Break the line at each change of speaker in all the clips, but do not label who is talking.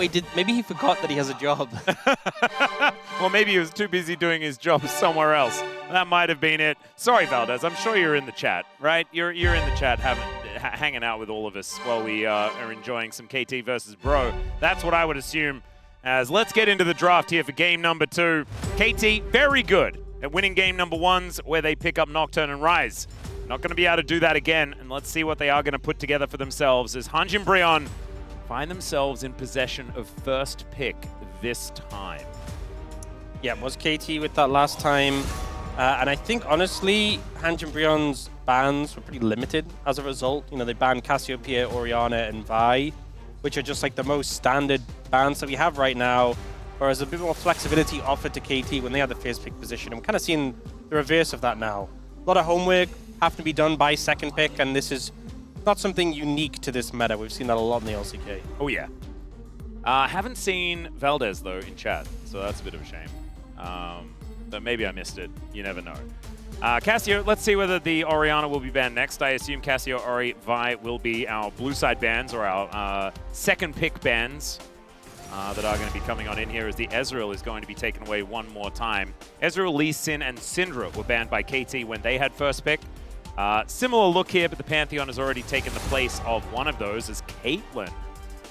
Wait, maybe he forgot that he has a job?
Well, maybe he was too busy doing his job somewhere else. That might have been it. Sorry, Valdez. I'm sure you're in the chat, right? You're in the chat hanging out with all of us while we are enjoying some KT versus Bro. That's what I would assume. As let's get into the draft here for game number 2. KT, very good at winning game number 1s where they pick up Nocturne and Rise. Not going to be able to do that again, and let's see what they are going to put together for themselves as Hanj and Brion find themselves in possession of first pick this time.
Yeah, it was KT with that last time. And I think, honestly, Hanj and Brion's bans were pretty limited as a result. You know, they banned Cassiopeia, Orianna, and Vi, which are just like the most standard bans that we have right now, whereas a bit more flexibility offered to KT when they had the first pick position. I'm kind of seeing the reverse of that now. A lot of homework having to be done by second pick, and this is not something unique to this meta. We've seen that a lot in the LCK.
Oh, yeah. Haven't seen Valdez, though, in chat, so that's a bit of a shame. But maybe I missed it. You never know. Cassio, let's see whether the Orianna will be banned next. I assume Cassio, Ori, Vi will be our blue side bans, or our second pick bans that are going to be coming on in here, as the Ezreal is going to be taken away one more time. Ezreal, Lee Sin, and Syndra were banned by KT when they had first pick. Similar look here, but the Pantheon has already taken the place of one of those, as Caitlyn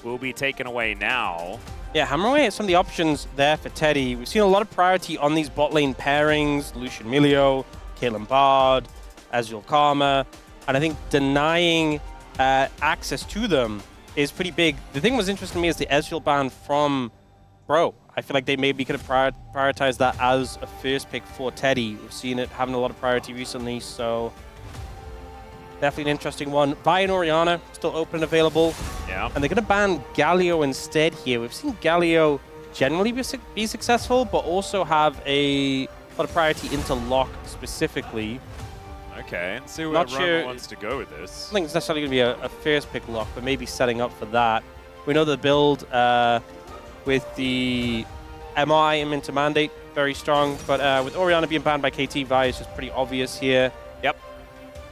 will be taken away now.
Yeah, hammering away at some of the options there for Teddy. We've seen a lot of priority on these bot lane pairings, Lucian Milio, Caitlyn Bard, Ezreal Karma, and I think denying access to them is pretty big. The thing that was interesting to me is the Ezreal ban from Bro. I feel like they maybe could have prioritized that as a first pick for Teddy. We've seen it having a lot of priority recently, so definitely an interesting one. Vi and Orianna still open and available.
Yeah. And
they're going to ban Galio instead here. We've seen Galio generally be successful, but also have a lot of priority into Lock specifically.
Okay, let's see where Roma wants to go with this.
I think it's necessarily going to be a first pick Lock, but maybe setting up for that. We know the build with the MI and into Mandate, very strong, but with Orianna being banned by KT, Vi is just pretty obvious here.
Yep.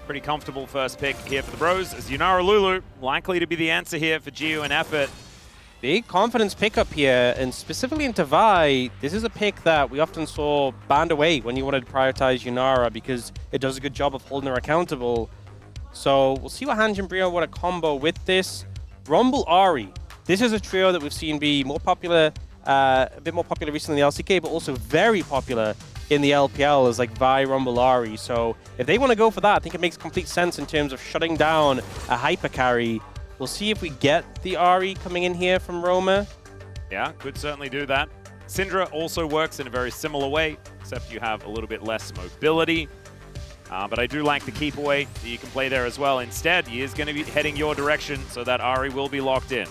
Pretty comfortable first pick here for the Bros, as Yunara Lulu likely to be the answer here for Geo and Effort.
Big confidence pickup here, and specifically into Vi, this is a pick that we often saw banned away when you wanted to prioritize Yunara because it does a good job of holding her accountable. So we'll see what Hanj and Brion want to combo with this. Rumble Ahri. This is a trio that we've seen be more popular, a bit more popular recently in the LCK, but also very popular in the LPL as like Vi, Rumble, Ahri. So if they want to go for that, I think it makes complete sense in terms of shutting down a hyper carry. We'll see if we get the Ahri coming in here from Roma.
Yeah, could certainly do that. Syndra also works in a very similar way, except you have a little bit less mobility. But I do like the keep away that you can play there as well. Instead, he is going to be heading your direction, so that Ahri will be locked in.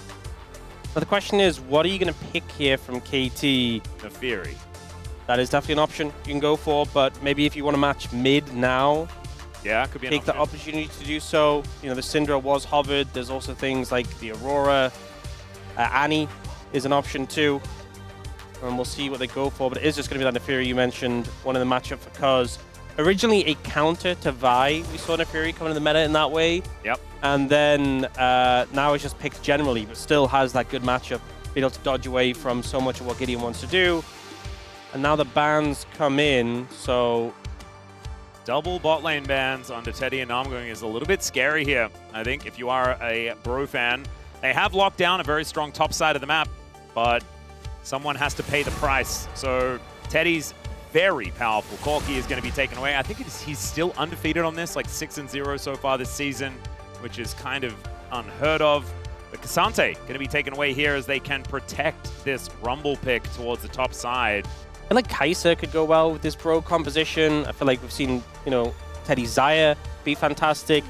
So the question is, what are you going to pick here from KT?
Neferi.
That is definitely an option you can go for, but maybe if you want to match mid now,
yeah, could be an
take the opportunity to do so. You know, the Syndra was hovered. There's also things like the Aurora. Annie is an option too. And we'll see what they go for, but it is just going to be that Neferi you mentioned, one in the matchup for Cuz. Originally a counter to Vi. We saw Neferi coming in the meta in that way.
Yep.
And then now it's just picked generally, but still has that good matchup, being able to dodge away from so much of what Gideon wants to do. And now the bans come in, so
double bot lane bans onto Teddy and Namgung is a little bit scary here, I think, if you are a Bro fan. They have locked down a very strong top side of the map, but someone has to pay the price. So Teddy's very powerful. Corki is going to be taken away. I think he's still undefeated on this, like 6-0 so far this season, which is kind of unheard of. But K'Sante going to be taken away here as they can protect this Rumble pick towards the top side.
I feel like Kai'Sa could go well with this Bro composition. I feel like we've seen, you know, Teddy Xayah be fantastic.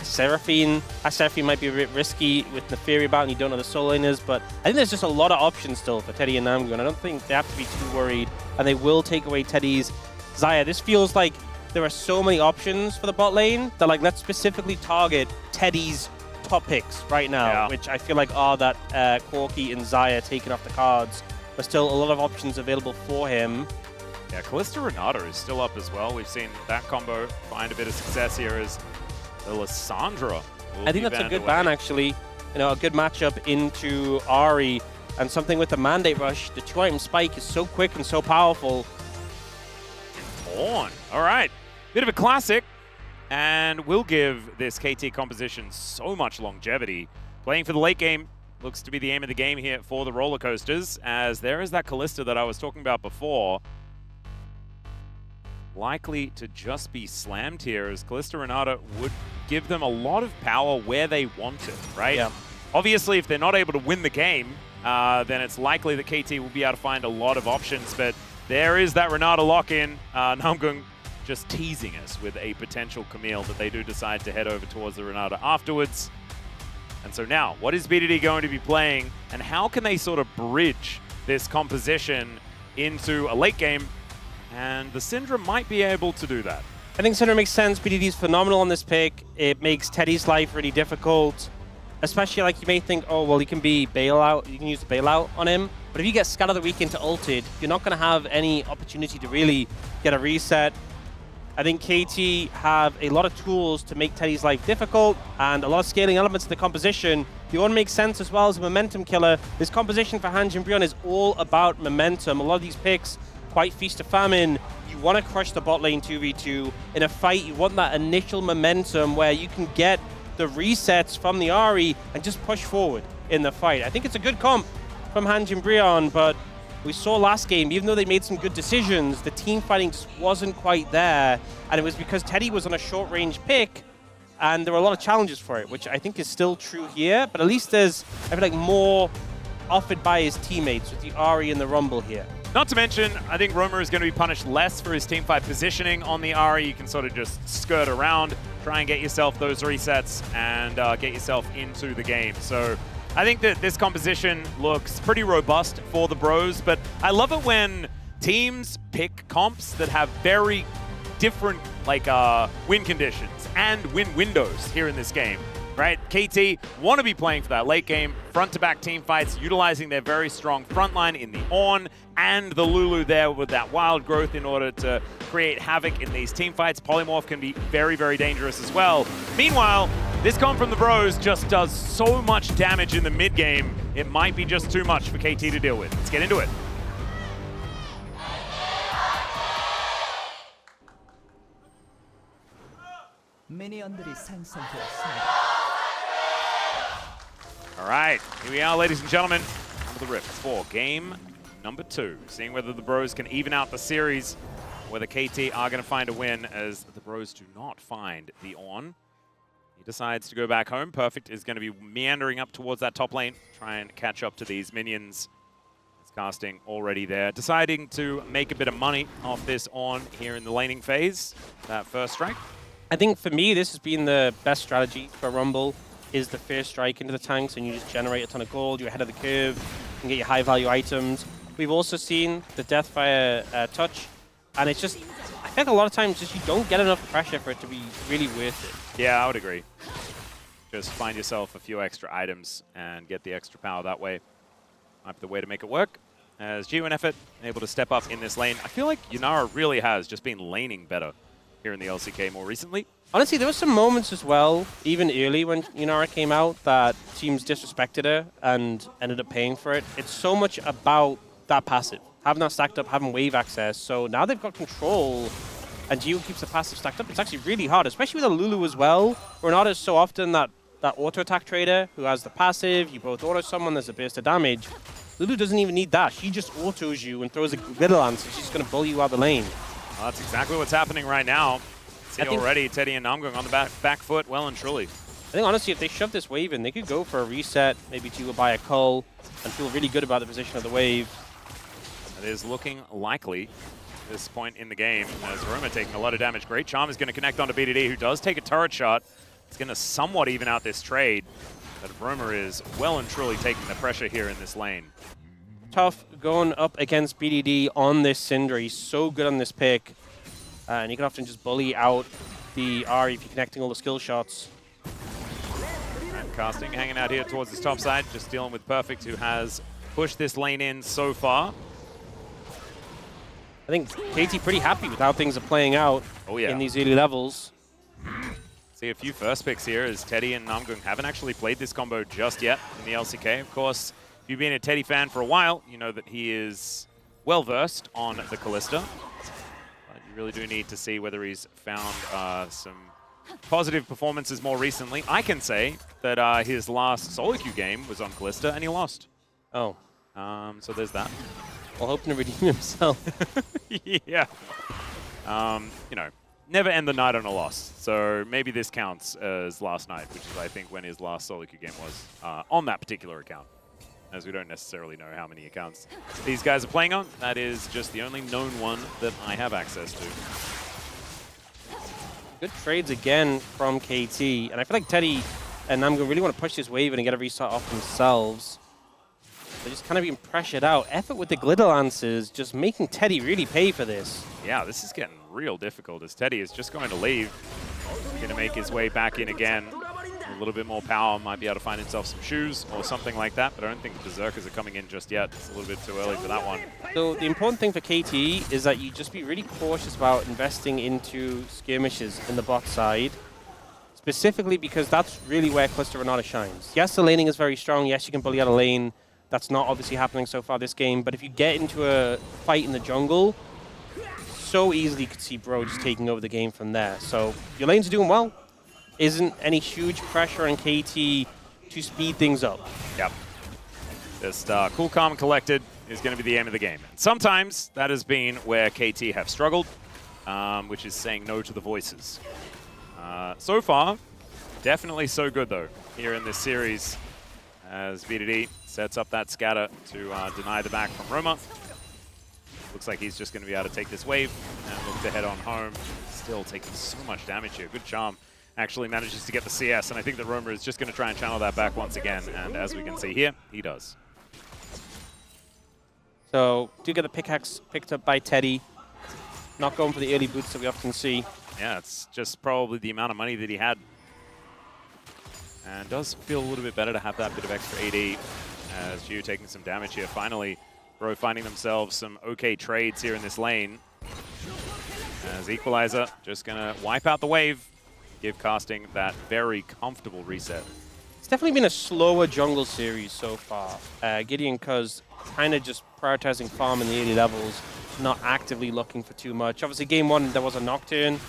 Seraphine might be a bit risky with Neferi about, and you don't know the soul laners, but I think there's just a lot of options still for Teddy and Namgung, and I don't think they have to be too worried, and they will take away Teddy's Xayah. This feels like there are so many options for the bot lane that, like, let's specifically target Teddy's top picks right now, which I feel like are that Corki and Xayah taking off the cards. But still a lot of options available for him.
Yeah, Kalista Renata is still up as well. We've seen that combo find a bit of success here as the Lissandra.
I think that's a good ban, actually. You know, a good matchup into Ahri. And something with the Mandate Rush, the 2-item spike is so quick and so powerful.
On. All right. Bit of a classic. And will give this KT composition so much longevity. Playing for the late game looks to be the aim of the game here for the roller coasters, as there is that Kalista that I was talking about before. Likely to just be slammed here, as Kalista Renata would give them a lot of power where they want it, right?
Yeah.
Obviously, if they're not able to win the game, then it's likely that KT will be able to find a lot of options, but there is that Renata lock-in. Namgung just teasing us with a potential Camille that they do decide to head over towards the Renata afterwards. And so now, what is BDD going to be playing, and how can they sort of bridge this composition into a late game? And the Syndra might be able to do that.
I think Syndra makes sense. BDD is phenomenal on this pick. It makes Teddy's life really difficult, especially like you may think, oh, well, he can be bailout. You can use the bailout on him. But if you get Scatter the Week into ulted, you're not going to have any opportunity to really get a reset. I think KT have a lot of tools to make Teddy's life difficult and a lot of scaling elements to the composition. The one makes sense as well as a momentum killer. This composition for Hanji and Brion is all about momentum. A lot of these picks, quite feast or famine. You want to crush the bot lane 2v2. In a fight, you want that initial momentum where you can get the resets from the Ahri and just push forward in the fight. I think it's a good comp from Hanji and Brion, but we saw last game, even though they made some good decisions, the team fighting just wasn't quite there. And it was because Teddy was on a short-range pick, and there were a lot of challenges for it, which I think is still true here. But at least there's, I feel like, more offered by his teammates with the Ahri and the Rumble here.
Not to mention, I think Romer is going to be punished less for his teamfight positioning on the Ahri. You can sort of just skirt around, try and get yourself those resets, and get yourself into the game. So I think that this composition looks pretty robust for the Bros, but I love it when teams pick comps that have very different win conditions and win windows here in this game, right? KT want to be playing for that late game, front-to-back team fights, utilizing their very strong front line in the Ornn and the Lulu there with that wild growth in order to create havoc in these team fights. Polymorph can be very, very dangerous as well. Meanwhile, this comp from the Bros just does so much damage in the mid game, it might be just too much for KT to deal with. Let's get into it. All right, here we are, ladies and gentlemen. Under the rift for game number 2. Seeing whether the Bros can even out the series, whether KT are going to find a win, as the Bros do not find the Ornn. He decides to go back home. Perfect is going to be meandering up towards that top lane, try and catch up to these minions. It's casting already there. Deciding to make a bit of money off this Ornn here in the laning phase. That first strike.
I think for me, this has been the best strategy for Rumble, is the first strike into the tanks, and you just generate a ton of gold, you're ahead of the curve, you can get your high-value items. We've also seen the Deathfire touch, and it's just, I think a lot of times just you don't get enough pressure for it to be really worth it.
Yeah, I would agree. Just find yourself a few extra items and get the extra power that way. Might be the way to make it work. As G1 Effort able to step up in this lane. I feel like Yunara really has just been laning better here in the LCK more recently.
Honestly, there were some moments as well, even early when Yunara came out, that teams disrespected her and ended up paying for it. It's so much about that passive, having that stacked up, having wave access. So now they've got control, and Geo keeps the passive stacked up. It's actually really hard, especially with a Lulu as well. Renata is so often that auto-attack trader who has the passive, you both auto someone, there's a burst of damage. Lulu doesn't even need that. She just autos you and throws a glitter lance, and she's going to bully you out the lane.
Well, that's exactly what's happening right now. See already Teddy and Namgung on the back foot, well and truly.
I think honestly, if they shove this wave in, they could go for a reset, maybe to buy a cull, and feel really good about the position of the wave.
It is looking likely at this point in the game, as Roma taking a lot of damage. Great Charm is going to connect onto BDD, who does take a turret shot. It's going to somewhat even out this trade, but Roma is well and truly taking the pressure here in this lane.
Tough going up against BDD on this Syndra. He's so good on this pick. And you can often just bully out the Ahri if you're connecting all the skill shots.
And casting, hanging out here towards this top side, just dealing with Perfect, who has pushed this lane in so far.
I think KT pretty happy with how things are playing out in these early levels.
See a few first picks here, as Teddy and Namgung haven't actually played this combo just yet in the LCK. Of course, If you've been a Teddy fan for a while, you know that he is well-versed on the Kalista. But you really do need to see whether he's found some positive performances more recently. I can say that his last solo queue game was on Kalista, and he lost.
Oh.
So there's that.
Well, hoping to redeem himself.
Yeah. You know, never end the night on a loss. So maybe this counts as last night, which is, I think, when his last solo queue game was on that particular account. As we don't necessarily know how many accounts these guys are playing on. That is just the only known one that I have access to.
Good trades again from KT. And I feel like Teddy and Namgo really want to push this wave and get a restart off themselves. They're just kind of being pressured out. Effort with the glitter lances, just making Teddy really pay for this.
Yeah, this is getting real difficult as Teddy is just going to leave. He's going to make his way back in again. A little bit more power, might be able to find himself some shoes or something like that, but I don't think the Berserkers are coming in just yet. It's a little bit too early for that one.
So the important thing for KT is that you just be really cautious about investing into skirmishes in the bot side, specifically because that's really where Cluster Renata shines. Yes, the laning is very strong. Yes, you can bully out a lane. That's not obviously happening so far this game, but if you get into a fight in the jungle, so easily you could see Bro just taking over the game from there. So your lanes are doing well. Isn't any huge pressure on KT to speed things up.
Yep. Just cool, calm, and collected is going to be the aim of the game. And sometimes that has been where KT have struggled, which is saying no to the voices. So far, definitely so good, though, here in this series as VDD sets up that scatter to deny the back from Roma. Looks like he's just going to be able to take this wave and look to head on home. Still taking so much damage here. Good charm. Actually manages to get the CS, and I think that Roma is just going to try and channel that back once again, and as we can see here, he does.
So, do get the pickaxe picked up by Teddy. Not going for the early boots that we often see.
Yeah, it's just probably the amount of money that he had. And does feel a little bit better to have that bit of extra AD, as Gio taking some damage here. Finally, Bro finding themselves some okay trades here in this lane. As Equalizer just going to wipe out the wave. Give casting that very comfortable reset.
It's definitely been a slower jungle series so far. Gideon Cuz kind of just prioritizing farm in the early levels, not actively looking for too much. Obviously, game one, there was a Nocturne.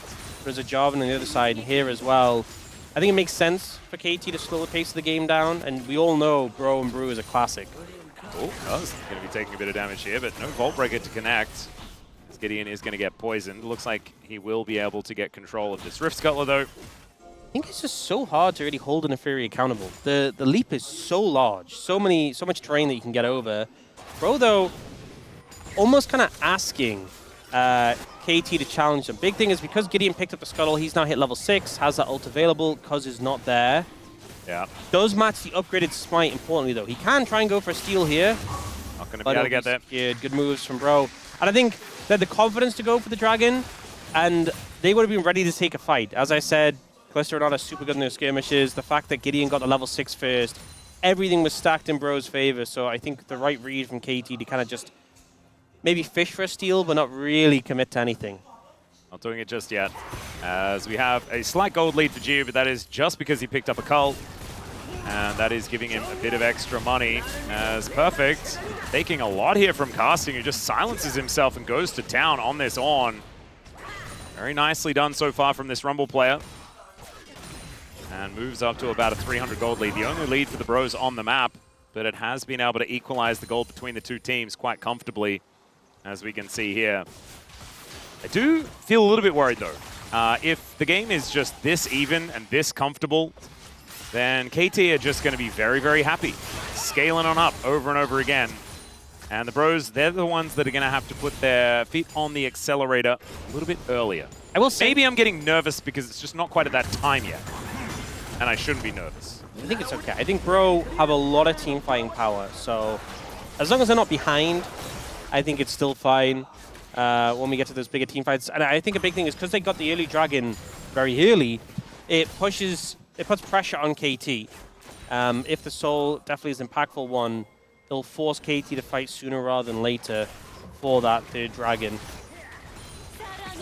There's a Jarvan on the other side, and here as well. I think it makes sense for KT to slow the pace of the game down, and we all know Bro and Brew is a classic.
Oh, Cuz going to be taking a bit of damage here, but no Vault Breaker to connect. Gideon is going to get poisoned. Looks like he will be able to get control of this Rift Scuttler, though.
I think it's just so hard to really hold an Inferi accountable. The leap is so large, so much terrain that you can get over. Bro, though, almost kind of asking KT to challenge them. Big thing is because Gideon picked up the Scuttle, he's now hit level 6, has that ult available, Cuz is not there.
Yeah.
Does match the upgraded Smite, importantly, though. He can try and go for a steal here.
Not going to be able to get there.
Good moves from Bro. And I think they had the confidence to go for the Dragon, and they would have been ready to take a fight. As I said, Cluster Renata super good in their skirmishes. The fact that Gideon got the level 6 first, everything was stacked in Bro's favor. So I think the right read from KT to kind of just maybe fish for a steal, but not really commit to anything.
Not doing it just yet, as we have a slight gold lead for Gio, but that is just because he picked up a Cull. And that is giving him a bit of extra money, as Perfect taking a lot here from casting, who just silences himself and goes to town on this on. Very nicely done so far from this Rumble player. And moves up to about a 300 gold lead. The only lead for the Bros on the map, but it has been able to equalize the gold between the two teams quite comfortably, as we can see here. I do feel a little bit worried, though. If the game is just this even and this comfortable, then KT are just going to be very, very happy, scaling on up over and over again. And the Bros, they're the ones that are going to have to put their feet on the accelerator a little bit earlier.
I will say,
maybe I'm getting nervous because it's just not quite at that time yet, and I shouldn't be nervous.
I think it's okay. I think Bro have a lot of team fighting power, so as long as they're not behind, I think it's still fine when we get to those bigger team fights. And I think a big thing is because they got the early Dragon very early, it puts pressure on KT. If the Soul definitely is an impactful one, it'll force KT to fight sooner rather than later for that third Dragon.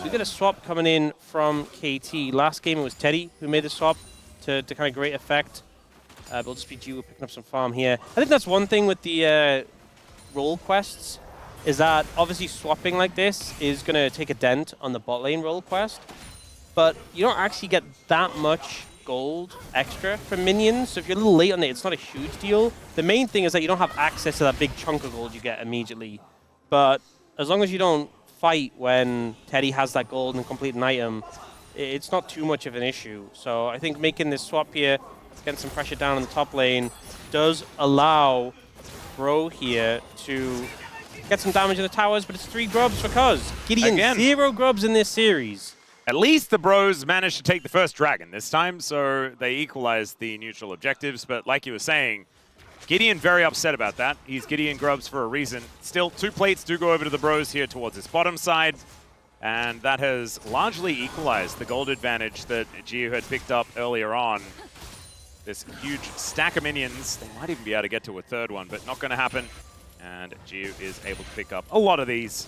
We got a swap coming in from KT. Last game it was Teddy who made the swap to kind of great effect. We'll just be Gio picking up some farm here. I think that's one thing with the role quests, is that obviously swapping like this is going to take a dent on the bot lane role quest, but you don't actually get that much gold extra from minions, so if you're a little late on it, it's not a huge deal. The main thing is that you don't have access to that big chunk of gold you get immediately, but as long as you don't fight when Teddy has that gold and complete an item, it's not too much of an issue. So I think making this swap here, getting some pressure down in the top lane, does allow Bro here to get some damage in the towers, but it's 3 grubs for Cuz. Gideon,
Again.
0 grubs in this series.
At least the Bros managed to take the first dragon this time, so they equalized the neutral objectives. But like you were saying, Gideon very upset about that. He's Gideon grubs for a reason. Still, 2 plates do go over to the Bros here towards his bottom side, and that has largely equalized the gold advantage that Gio had picked up earlier on. This huge stack of minions. They might even be able to get to a third one, but not going to happen. And Gio is able to pick up a lot of these.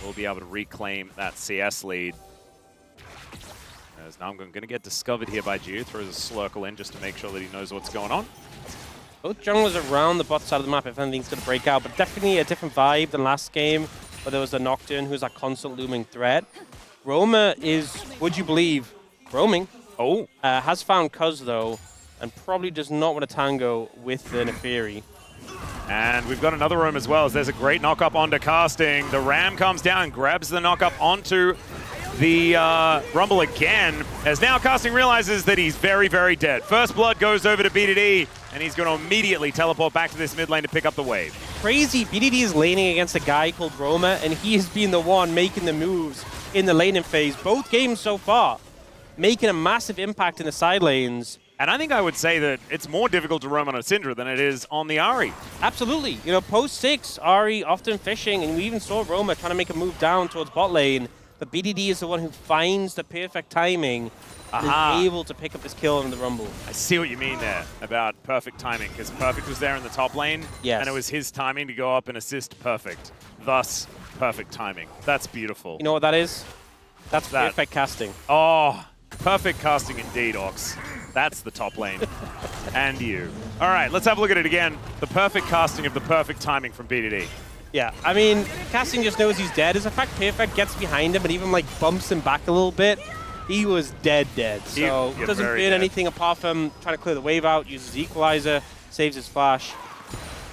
We'll be able to reclaim that CS lead. As now I'm going to get discovered here by Gio. Throws a slurkle in just to make sure that he knows what's going on.
Both junglers around the bot side of the map if anything's going to break out, but definitely a different vibe than last game, where there was the Nocturne, who's that constant looming threat. Roma is, would you believe, roaming.
Oh.
Has found Cuz, though, and probably does not want to tango with the Neferi.
And we've got another room as well, as there's a great knock-up onto Casting. The Ram comes down, grabs the knock-up onto the Rumble again, as now Casting realizes that he's very, very dead. First blood goes over to BDD, and he's going to immediately teleport back to this mid lane to pick up the wave.
Crazy, BDD is laning against a guy called Roma, and he has been the one making the moves in the laning phase, both games so far, making a massive impact in the side lanes.
And I think I would say that it's more difficult to roam on a Syndra than it is on the Ahri.
Absolutely. You know, post 6, Ahri often fishing, and we even saw Roma trying to make a move down towards bot lane, but BDD is the one who finds the perfect timing and is able to pick up this kill in the Rumble.
I see what you mean there about perfect timing, because Perfect was there in the top lane,
yes,
and it was his timing to go up and assist Perfect. Thus, perfect timing. That's beautiful.
You know what that is? That's perfect casting.
Oh, perfect casting indeed, Ox. That's the top lane. And you. All right, let's have a look at it again. The perfect casting of the perfect timing from BDD.
Yeah, I mean, Casting just knows he's dead. As a fact, Perfect gets behind him and even like bumps him back a little bit. He was dead. So
he
doesn't burn anything apart from trying to clear the wave out, uses Equalizer, saves his flash.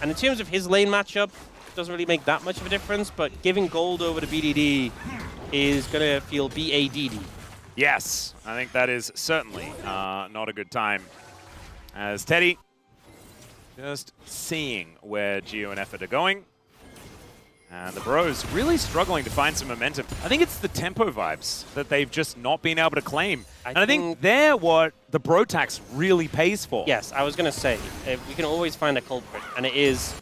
And in terms of his lane matchup, doesn't really make that much of a difference, but giving gold over to BDD is going to feel BADD.
Yes, I think that is certainly not a good time. As Teddy just seeing where Gio and Effort are going. And the Bros really struggling to find some momentum. I think it's the tempo vibes that they've just not been able to claim. I think they're what the Bro tax really pays for.
Yes, I was going to say, we can always find a culprit, and it is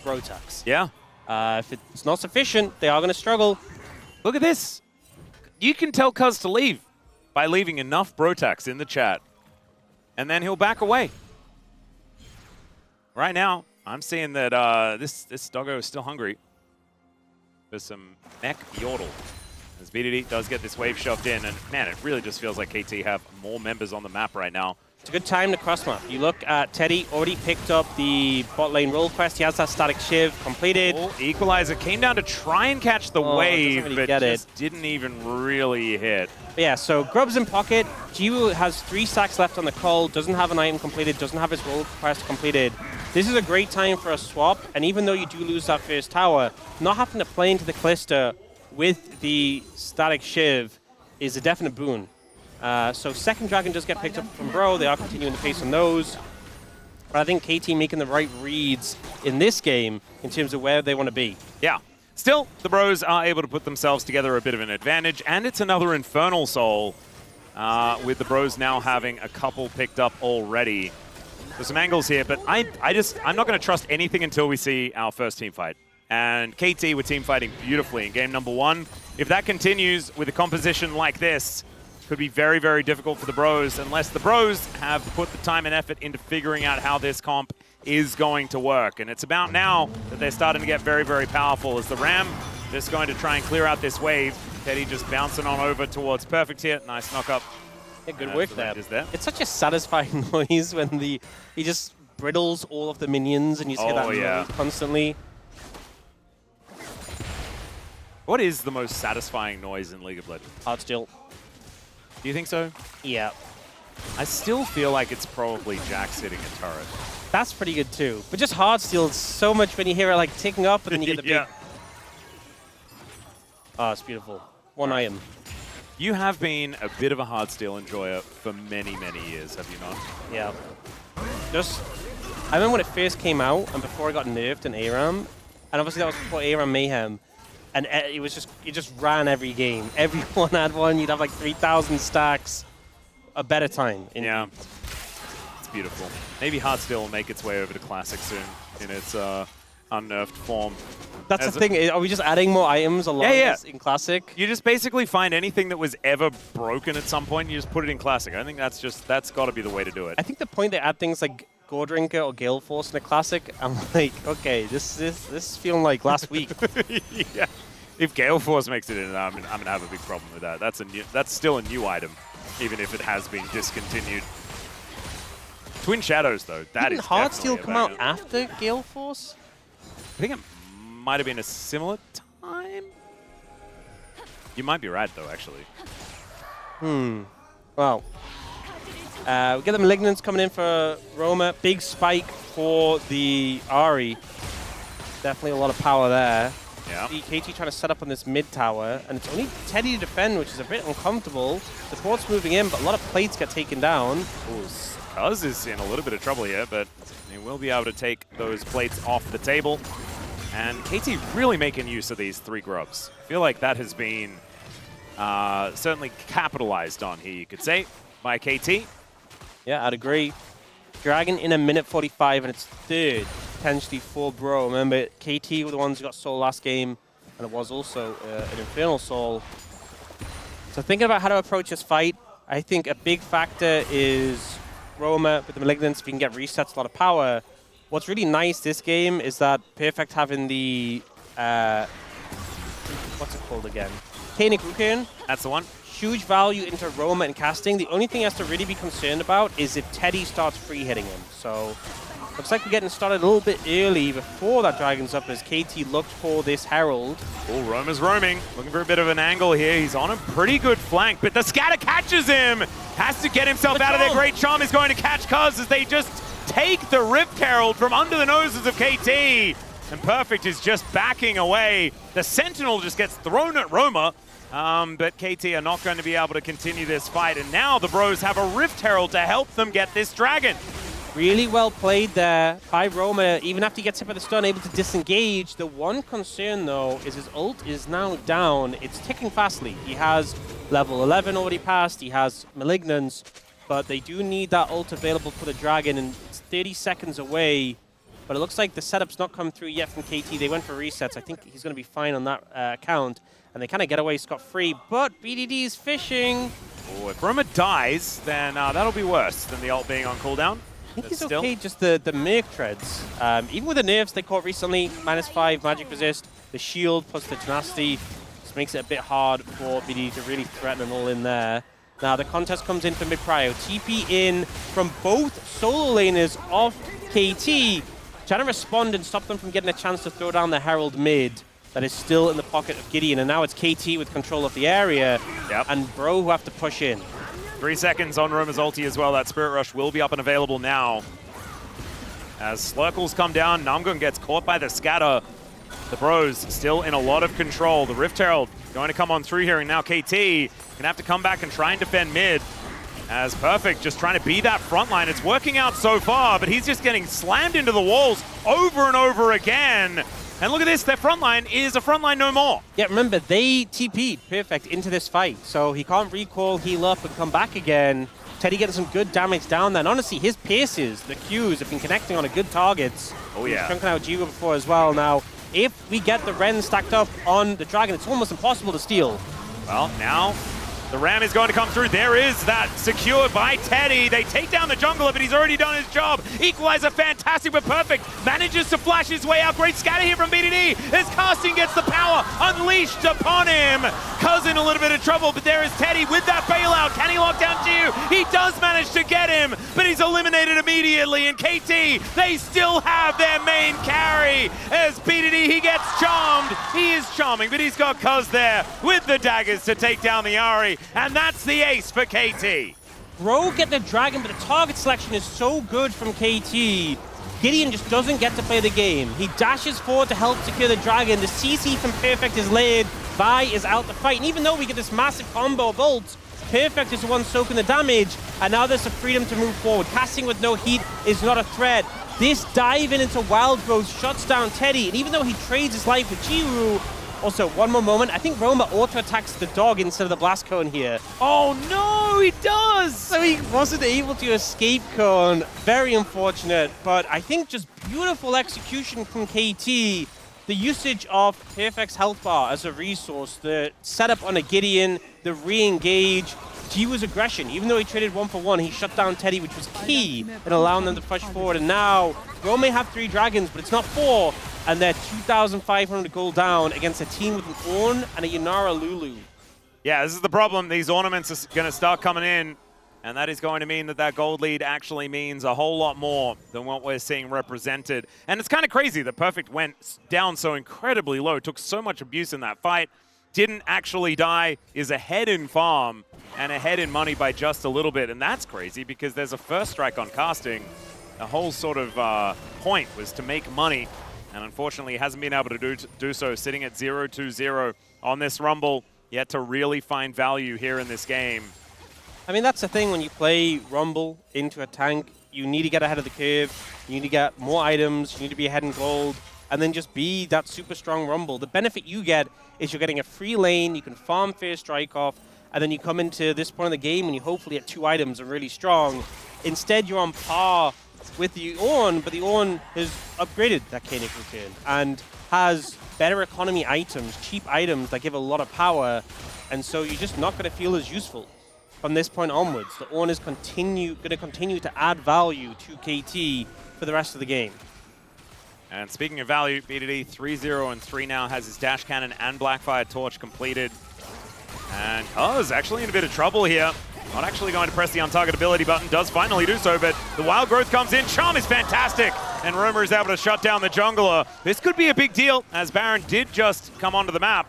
Bro tax.
Yeah.
If it's not sufficient, they are going to struggle.
Look at this. You can tell Cuz to leave by leaving enough Brotax in the chat, and then he'll back away. Right now, I'm seeing that this doggo is still hungry. There's some mech yordle as BDD does get this wave shoved in, and man, it really just feels like KT have more members on the map right now.
It's a good time to cross map. You look at Teddy, already picked up the bot lane roll quest. He has that static shiv completed.
Oh, Equalizer came down to try and catch the wave,
really
but just didn't even really hit.
But yeah, so Grub's in pocket. Jiwoo has 3 stacks left on the call, doesn't have an item completed, doesn't have his roll quest completed. This is a great time for a swap, and even though you do lose that first tower, not having to play into the Callisto with the static shiv is a definite boon. So second dragon does get picked up from Bro. They are continuing the pace on those. But I think KT making the right reads in this game in terms of where they want to be.
Yeah. Still, the Bros are able to put themselves together a bit of an advantage, and it's another Infernal Soul, with the Bros now having a couple picked up already. There's some angles here, but I'm not going to trust anything until we see our first team fight. And KT were team fighting beautifully in game number 1. If that continues with a composition like this, could be very, very difficult for the Bros unless the Bros have put the time and effort into figuring out how this comp is going to work. And it's about now that they're starting to get very, very powerful as the Ram just going to try and clear out this wave. Teddy just bouncing on over towards Perfect here. Nice knock up
Yeah, good work
the
there.
range is there.
It's such a satisfying noise when he just briddles all of the minions and you just hear that noise constantly.
What is the most satisfying noise in League of Legends?
Heartsteel.
Do you think so?
Yeah.
I still feel like it's probably Jax hitting a turret.
That's pretty good too. But just Heartsteel, so much when you hear it like ticking up and then you get the big... Oh, it's beautiful. One item.
You have been a bit of a Heartsteel enjoyer for many, many years, have you not?
Yeah. I remember when it first came out and before it got nerfed in ARAM, and obviously that was before ARAM Mayhem, and it just ran every game. Everyone had one. You'd have like 3,000 stacks. A better time.
Yeah. It's beautiful. Maybe Heartsteel will make its way over to Classic soon in its unnerfed form.
That's the thing. Are we just adding more items along in Classic?
You just basically find anything that was ever broken at some point, and you just put it in Classic. I think that's got to be the way to do it.
I think the point they add things like Gore Drinker or Gale Force in a Classic, I'm like, okay, this is feeling like last week.
Yeah. If Gale Force makes it in, I'm gonna have a big problem with that. That's still a new item, even if it has been discontinued. Twin Shadows, though, that is
Heartsteel
definitely
come out after Gale Force?
I think it might have been a similar time. You might be right, though, actually.
Well, we get the Malignants coming in for Roma. Big spike for the Ahri. Definitely a lot of power there.
Yeah.
KT trying to set up on this mid tower, and it's only Teddy to defend, which is a bit uncomfortable. Support's moving in, but a lot of plates get taken down.
Ooh, Cuz is in a little bit of trouble here, but he will be able to take those plates off the table. And KT really making use of these 3 grubs. I feel like that has been certainly capitalized on here, you could say, by KT.
Yeah, I'd agree. Dragon in a minute 45, and it's third, potentially for Bro. Remember, KT were the ones who got Soul last game, and it was also an Infernal Soul. So thinking about how to approach this fight, I think a big factor is Roma with the Malignants. If you can get resets, a lot of power. What's really nice this game is that Perfect having the... what's it called again? Kanik Rukan.
That's the one.
Huge value into Roma and casting. The only thing he has to really be concerned about is if Teddy starts free hitting him. So looks like we're getting started a little bit early before that Dragon's up as KT looked for this Herald.
Oh, Roma's roaming, looking for a bit of an angle here. He's on a pretty good flank, but the scatter catches him. Has to get himself out of there. Great Charm is going to catch Cuz as they just take the Rift Herald from under the noses of KT. And Perfect is just backing away. The Sentinel just gets thrown at Roma. But KT are not going to be able to continue this fight. And now the Bros have a Rift Herald to help them get this Dragon.
Really well played there by Roma. Even after he gets hit by the stun, able to disengage. The one concern, though, is his ult is now down. It's ticking fastly. He has level 11 already passed. He has Malignance. But they do need that ult available for the Dragon. And it's 30 seconds away. But it looks like the setup's not come through yet from KT. They went for resets. I think he's going to be fine on that account. And they kind of get away scot-free, but BDD is fishing.
Oh, if Roma dies, then that'll be worse than the ult being on cooldown.
I think he's okay, just the Merc treads. Even with the nerfs they caught recently, -5 magic resist, the shield plus the tenacity, just makes it a bit hard for BDD to really threaten an all in there. Now the contest comes in for mid-prio. TP in from both solo laners of KT, trying to respond and stop them from getting a chance to throw down the Herald mid. That is still in the pocket of Gideon, and now it's KT with control of the area, and Bro who have to push in.
3 seconds on Roma's ulti as well. That Spirit Rush will be up and available now. As Slurkles come down, Namgun gets caught by the scatter. The Bros still in a lot of control. The Rift Herald going to come on through here, and now KT gonna have to come back and try and defend mid. As Perfect just trying to be that front line. It's working out so far, but he's just getting slammed into the walls over and over again. And look at this, their front line is a front line no more.
Yeah, remember, they TP'd Perfect into this fight, so he can't recall, heal up, and come back again. Teddy getting some good damage down there. And honestly, his pierces, the Qs, have been connecting on a good targets.
Oh, yeah.
He's chunking out Jiva before as well. Now, if we get the Ren stacked up on the Dragon, it's almost impossible to steal.
Well, now The Ram is going to come through. There is that secured by Teddy. They take down the jungler, but he's already done his job. Equalizer, fantastic but perfect. Manages to flash his way out. Great scatter here from BDD as Casting gets the power unleashed upon him. Cuz in a little bit of trouble, but there is Teddy with that bailout. Can he lock down Jiu? He does manage to get him, but he's eliminated immediately. And KT, they still have their main carry as BDD, he gets charmed. He is charming, but he's got Cuz there with the daggers to take down the Ahri. And that's the ace for KT.
Bro get the dragon, but the target selection is so good from KT. Gideon just doesn't get to play the game. He dashes forward to help secure the dragon. The CC from Perfect is laid. Vi is out to fight. And even though we get this massive combo of ults, Perfect is the one soaking the damage. And now there's the freedom to move forward. Casting with no heat is not a threat. This dive in into Wild Growth shuts down Teddy. And even though he trades his life with Jiwoo, also, one more moment. I think Roma auto-attacks the dog instead of the blast cone here.
Oh no, he does!
So he wasn't able to escape cone. Very unfortunate, but I think just beautiful execution from KT. The usage of Perfect's health bar as a resource, the setup on a Gideon, the re-engage, Jiwoo's aggression. Even though he traded 1-for-1, he shut down Teddy, which was key in allowing them to push forward. And now, Rome may have 3 dragons, but it's not 4. And they're 2,500 gold down against a team with an Ornn and a Yannara Lulu.
Yeah, this is the problem. These ornaments are going to start coming in, and that is going to mean that that gold lead actually means a whole lot more than what we're seeing represented. And it's kind of crazy that Perfect went down so incredibly low, took so much abuse in that fight, didn't actually die, is ahead in farm, and ahead in money by just a little bit. And that's crazy because there's a first strike on Casting. The whole sort of point was to make money. And unfortunately, he hasn't been able to do so, sitting at 0-2-0 on this Rumble, yet to really find value here in this game.
I mean, that's the thing when you play Rumble into a tank. You need to get ahead of the curve. You need to get more items. You need to be ahead in gold. And then just be that super strong Rumble. The benefit you get is you're getting a free lane. You can farm first strike off. And then you come into this point of the game when you hopefully get 2 items and really strong. Instead, you're on par with the Ornn, but the Ornn has upgraded that Koenig return and has better economy items, cheap items that give a lot of power, and so you're just not going to feel as useful from this point onwards. The Ornn is going to continue to add value to KT for the rest of the game.
And speaking of value, BDD 3-0 and 3 now has his Dash Cannon and Blackfire Torch completed. And Cuz actually in a bit of trouble here. Not actually going to press the untargetability button, does finally do so, but the Wild Growth comes in. Charm is fantastic, and Roma is able to shut down the jungler. This could be a big deal, as Baron did just come onto the map.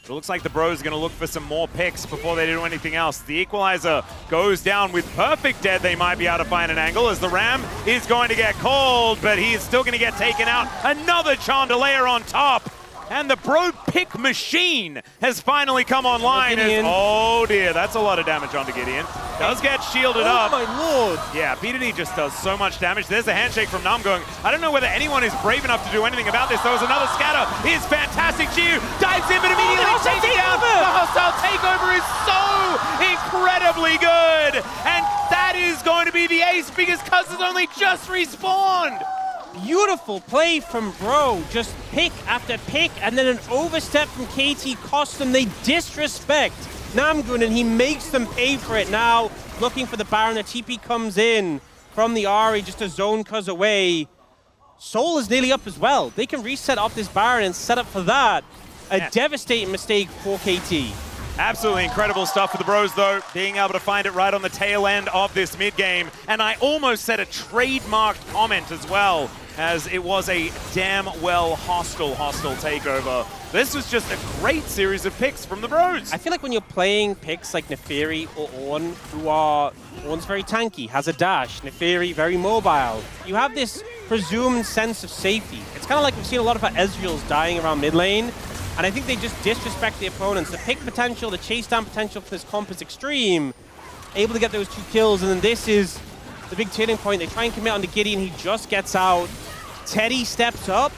But it looks like the Bros are going to look for some more picks before they do anything else. The Equalizer goes down with Perfect dead. They might be able to find an angle, as the Ram is going to get called, but he is still going to get taken out. Another Chandelier on top. And the Bro pick machine has finally come online. Oh dear, that's a lot of damage onto Gideon. Does get shielded up.
Oh my lord.
Yeah, BDD just does so much damage. There's a handshake from Numb going, I don't know whether anyone is brave enough to do anything about this. There was another scatter. It's fantastic. Jiu dives in, but immediately takes it down. The hostile takeover is so incredibly good. And that is going to be the ace because Cuz has only just respawned.
Beautiful play from Bro, just pick after pick, and then an overstep from KT cost them. They disrespect Namgun, and he makes them pay for it. Now, looking for the Baron, the TP comes in from the Ahri just to zone Cuz away. Soul is nearly up as well. They can reset off this Baron and set up for that. A devastating mistake for KT.
Absolutely incredible stuff for the Bros, though, being able to find it right on the tail end of this mid-game. And I almost said a trademarked comment as well, as it was a damn well hostile takeover. This was just a great series of picks from the Bros.
I feel like when you're playing picks like Neferi or Ornn, Ornn's very tanky, has a dash, Neferi very mobile. You have this presumed sense of safety. It's kind of like we've seen a lot of our Ezreals dying around mid lane, and I think they just disrespect the opponents. The pick potential, the chase down potential for this comp is extreme. Able to get those 2 kills, and then this is the big turning point. They try and commit onto Gideon, he just gets out. Teddy steps up,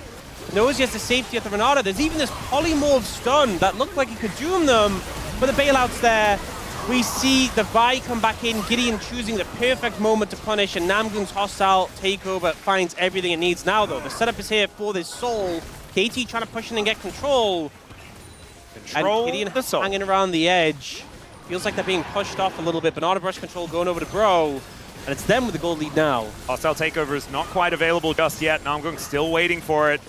knows he has the safety of the Renata. There's even this polymorph stun that looked like he could doom them, but the bailout's there. We see the Vi come back in, Gideon choosing the perfect moment to punish, and Namgun's hostile takeover finds everything it needs now, though. The setup is here for this Soul. KT trying to push in and get control. And Gideon hanging around the edge. Feels like they're being pushed off a little bit. Banana brush control going over to Bro, and it's them with the gold lead now.
Hostile takeover is not quite available just yet. Namgung still waiting for it.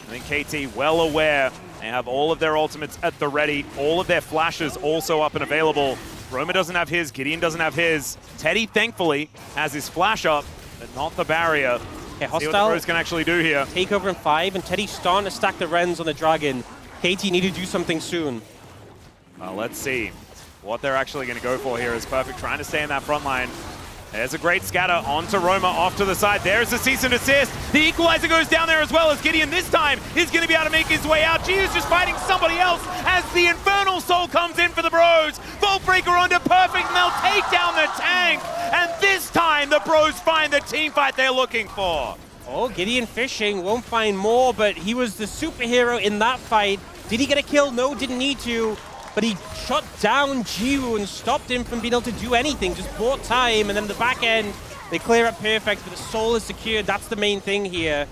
I think KT well aware. They have all of their ultimates at the ready. All of their flashes also up and available. Roma doesn't have his. Gideon doesn't have his. Teddy, thankfully, has his flash up, but not the barrier.
Okay,
See what the
Hostile
Bros can actually do here.
takeover in 5, and Teddy's starting to stack the Rens on the Dragon. KT need to do something soon.
Well, let's see what they're actually going to go for here. Is Perfect trying to stay in that front line. There's a great scatter onto Roma, off to the side. There's the cease and desist. The equalizer goes down there as well, as Gideon this time is going to be able to make his way out. Giu's just fighting somebody else as the Infernal Soul comes in for the Bros. Vault Breaker onto Perfect, and they'll take down the tank. And this time, the Bros find the team fight they're looking for.
Oh, Gideon fishing, won't find more, but he was the superhero in that fight. Did he get a kill? No, didn't need to. But he shot down Giu and stopped him from being able to do anything, just bought time, and then the back end, they clear up perfect, but the soul is secured. That's the main thing here.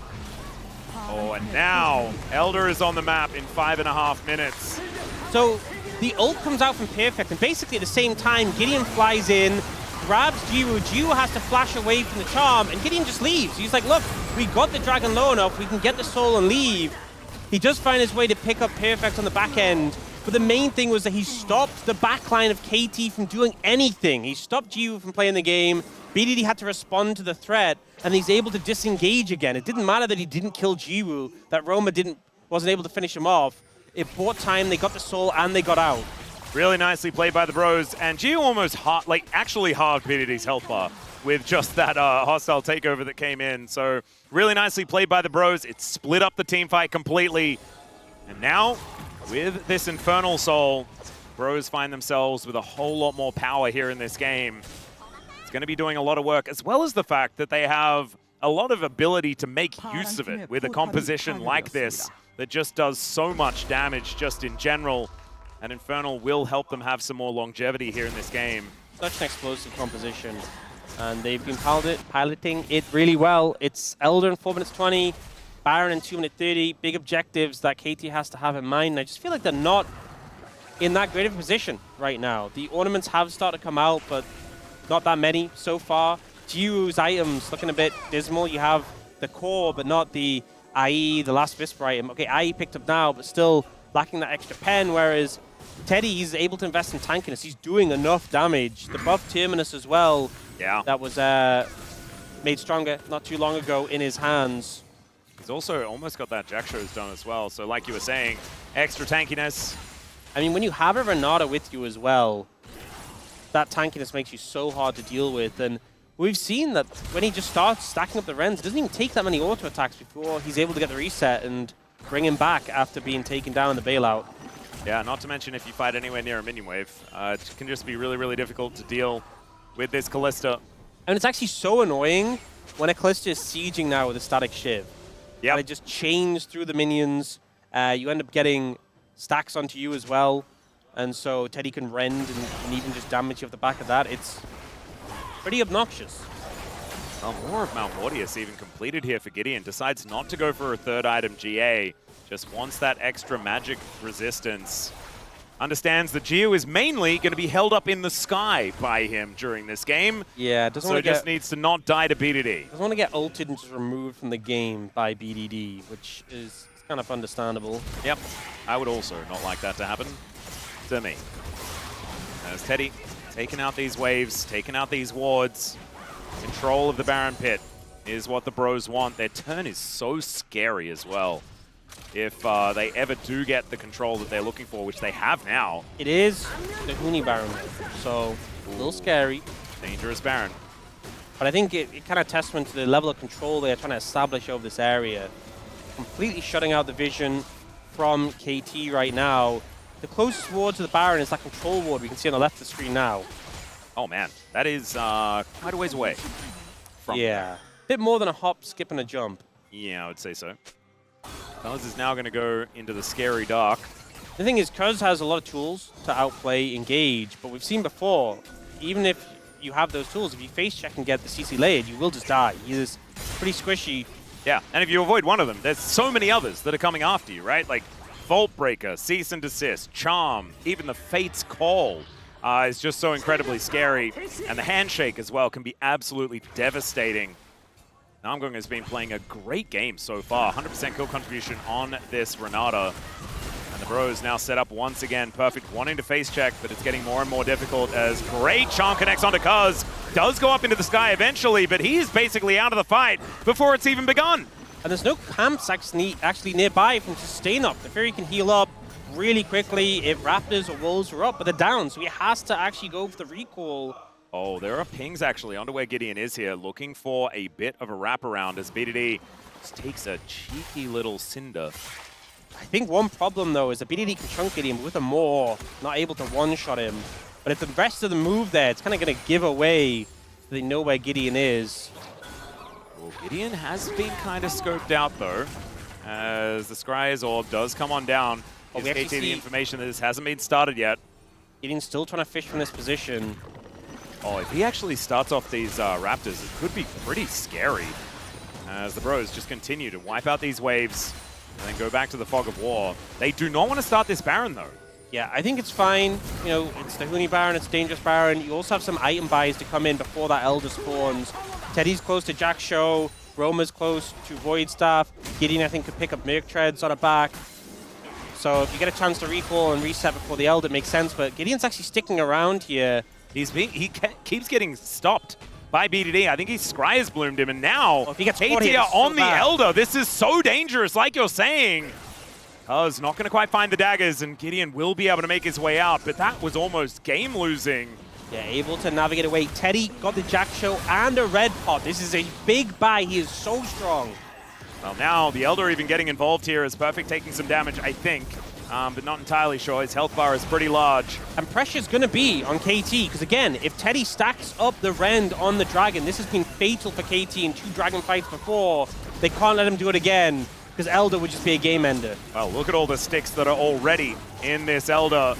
Oh, and now Elder is on the map in 5.5 minutes.
So the ult comes out from perfect, and basically at the same time, Gideon flies in, grabs Giu. Giu has to flash away from the charm, and Gideon just leaves. He's like, look, we got the dragon low enough, we can get the soul and leave. He does find his way to pick up perfect on the back end. But the main thing was that he stopped the backline of KT from doing anything. He stopped Giu from playing the game. BDD had to respond to the threat, and he's able to disengage again. It didn't matter that he didn't kill Giu, that Roma wasn't able to finish him off. It bought time, they got the soul, and they got out.
Really nicely played by the Bros, and Giu almost actually halved BDD's health bar with just that hostile takeover that came in. So really nicely played by the Bros. It split up the team fight completely, and now, with this Infernal Soul, Bros find themselves with a whole lot more power here in this game. It's going to be doing a lot of work, as well as the fact that they have a lot of ability to make use of it with a composition like this that just does so much damage just in general. And Infernal will help them have some more longevity here in this game.
Such an explosive composition, and they've been piloting it really well. It's Elder in 4 minutes 20. Baron in 2 minutes 30, big objectives that KT has to have in mind. And I just feel like they're not in that great of a position right now. The ornaments have started to come out, but not that many so far. Giu's items looking a bit dismal. You have the core, but not the IE, the last Whisper item. Okay, IE picked up now, but still lacking that extra pen, whereas Teddy, he's able to invest in tankiness. He's doing enough damage. The buff Terminus as well, that was made stronger not too long ago in his hands.
He's also almost got that Jack Shows done as well. So like you were saying, extra tankiness.
I mean, when you have a Renata with you as well, that tankiness makes you so hard to deal with. And we've seen that when he just starts stacking up the Rens, it doesn't even take that many auto attacks before he's able to get the reset and bring him back after being taken down in the bailout.
Yeah, not to mention if you fight anywhere near a minion wave, it can just be really, really difficult to deal with this Callista.
And it's actually so annoying when a Callista is sieging now with a static Shiv.
Yeah,
it just chains through the minions. You end up getting stacks onto you as well. And so Teddy can rend and even just damage you off the back of that. It's pretty obnoxious.
Well, more of Malmortius even completed here for Gideon. Decides not to go for a third item GA. Just wants that extra magic resistance. Understands that Giu is mainly going to be held up in the sky by him during this game.
Yeah,
so just needs to not die to BDD.
Doesn't want to get ulted and just removed from the game by BDD, which is kind of understandable.
Yep, I would also not like that to happen to me. As Teddy taking out these waves, taking out these wards. Control of the Baron Pit is what the Bros want. Their turn is so scary as well. If they ever do get the control that they're looking for, which they have now.
It is the Huni Baron, so a little scary.
Dangerous Baron.
But I think it kind of testament to the level of control they're trying to establish over this area. Completely shutting out the vision from KT right now. The closest ward to the Baron is that control ward we can see on the left of the screen now.
Oh man, that is quite a ways away from
a bit more than a hop, skip, and a jump.
Yeah, I would say so. Cuz is now going to go into the scary dark.
The thing is, Cuz has a lot of tools to outplay Engage, but we've seen before, even if you have those tools, if you face check and get the CC layered, you will just die. He is pretty squishy.
Yeah, and if you avoid one of them, there's so many others that are coming after you, right? Like Vault Breaker, Cease and Desist, Charm, even the Fate's Call. is just so incredibly scary. And the handshake as well can be absolutely devastating. Namgung has been playing a great game so far. 100% kill contribution on this Renata. And the Bros now set up once again. Perfect, wanting to face check, but it's getting more and more difficult as great charm connects onto Cuz. Does go up into the sky eventually, but he's basically out of the fight before it's even begun.
And there's no camps actually nearby from sustain up. The Fury can heal up really quickly if Raptors or Wolves are up, but they're down, so he has to actually go for the recall.
Oh, there are pings actually onto where Gideon is here, looking for a bit of a wraparound as BDD just takes a cheeky little cinder.
I think one problem though is that BDD can chunk Gideon, but with a Maw, not able to one-shot him. But if the rest of the move there, it's kind of going to give away that they know where Gideon is.
Well, Gideon has been kind of scoped out though, as the Scry's Orb does come on down. Gives KT the information that this hasn't been started yet.
Gideon's still trying to fish from this position.
Oh, if he actually starts off these Raptors, it could be pretty scary. As the Bros just continue to wipe out these waves and then go back to the Fog of War. They do not want to start this Baron though.
Yeah, I think it's fine. You know, it's the Huni Baron, it's Dangerous Baron. You also have some item buys to come in before that Elder spawns. Teddy's close to Jack Show. Roma's close to Void Staff. Gideon, I think, could pick up Merc Treads on a back. So if you get a chance to recall and reset before the Elder, it makes sense. But Gideon's actually sticking around here.
He keeps getting stopped by BDD. I think he Scry's bloomed him, and now
if he gets
KT
here,
on the Elder. This is so dangerous, like you're saying. Cuz not going to quite find the daggers, and Gideon will be able to make his way out, but that was almost game-losing.
Yeah, able to navigate away. Teddy got the Jack Show and a red pot. This is a big buy. He is so strong.
Well, now the Elder even getting involved here is Perfect, taking some damage, I think. But not entirely sure. His health bar is pretty large.
And pressure's going to be on KT, because again, if Teddy stacks up the Rend on the Dragon, this has been fatal for KT in 2 Dragon fights before. They can't let him do it again, because Elder would just be a game ender.
Well, look at all the sticks that are already in this Elder.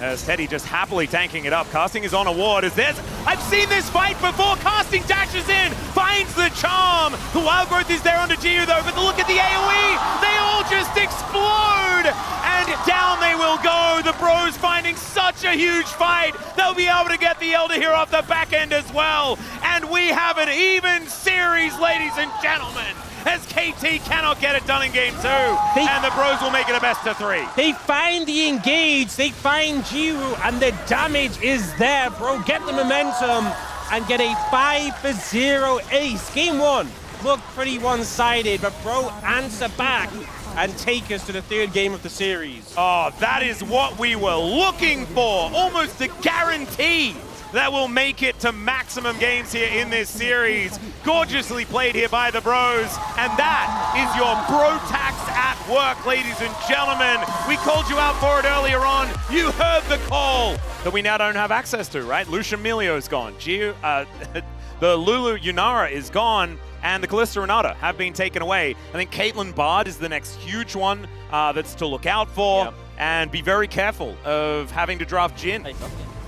As Teddy just happily tanking it up. Casting is on a ward. I've seen this fight before. Casting dashes in, finds the charm. The Wild Growth is there under Gyu though, but look at the AoE. They all just explode. And down they will go. The Bros finding such a huge fight. They'll be able to get the Elder here off the back end as well. And we have an even series, ladies and gentlemen, as KT cannot get it done in game 2. And the Bros will make it a best of 3.
They find the engage, they find Jiwoo, and the damage is there, bro. Get the momentum and get a 5-0 ace. Game 1 looked pretty one-sided, but bro, answer back and take us to the 3rd game of the series.
Oh, that is what we were looking for. Almost a guarantee that will make it to maximum games here in this series. Gorgeously played here by the Bros. And that is your Brotax at work, ladies and gentlemen. We called you out for it earlier on. You heard the call that we now don't have access to, right? Lucian Milio's gone. The Lulu Yunara is gone. And the Kalista Renata have been taken away. I think Caitlyn Bard is the next huge one that's to look out for. Yep. And be very careful of having to draft Jin.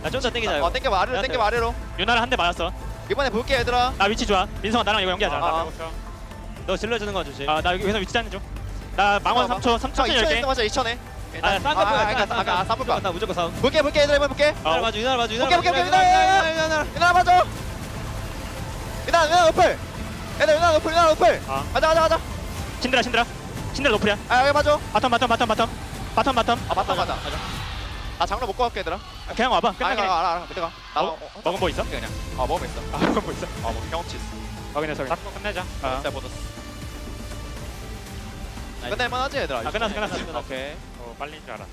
나 좀 더 땡기자.
땡겨봐 아래로 땡겨봐 아래로.
유나를 한 대 맞았어.
이번에 볼게 얘들아.
나 위치 좋아. 민성아 나랑 이거 연기하자. 너 질러주는 거 주지. 나 여기 회사 위치 짜는 중. 나 망원 3초 3초 열게.
맞아 2천에.
아 싼 거
아까 싸볼까?
나 무조건 사.
볼게 얘들아 볼게.
유나 봐줘 유나 봐줘
볼게 유나 봐줘. 유나 노플. 유나 노플. 가자.
신드라 노플이야.
아 여기 봐줘.
바텀.
아 맞다. 아 장로 먹고 갈게 얘들아.
그냥 와봐. 끝나게.
알아. 밑에 가.
먹은 뭐 있어?
그냥. 먹으면 있어.
먹은 뭐 있어?
뭐 경험치 있어.
확인해서 잡고 끝내자.
잘 보았어. 끝낼만 하지 얘들아.
끝났어.
오케이.
빨리인 줄 알아.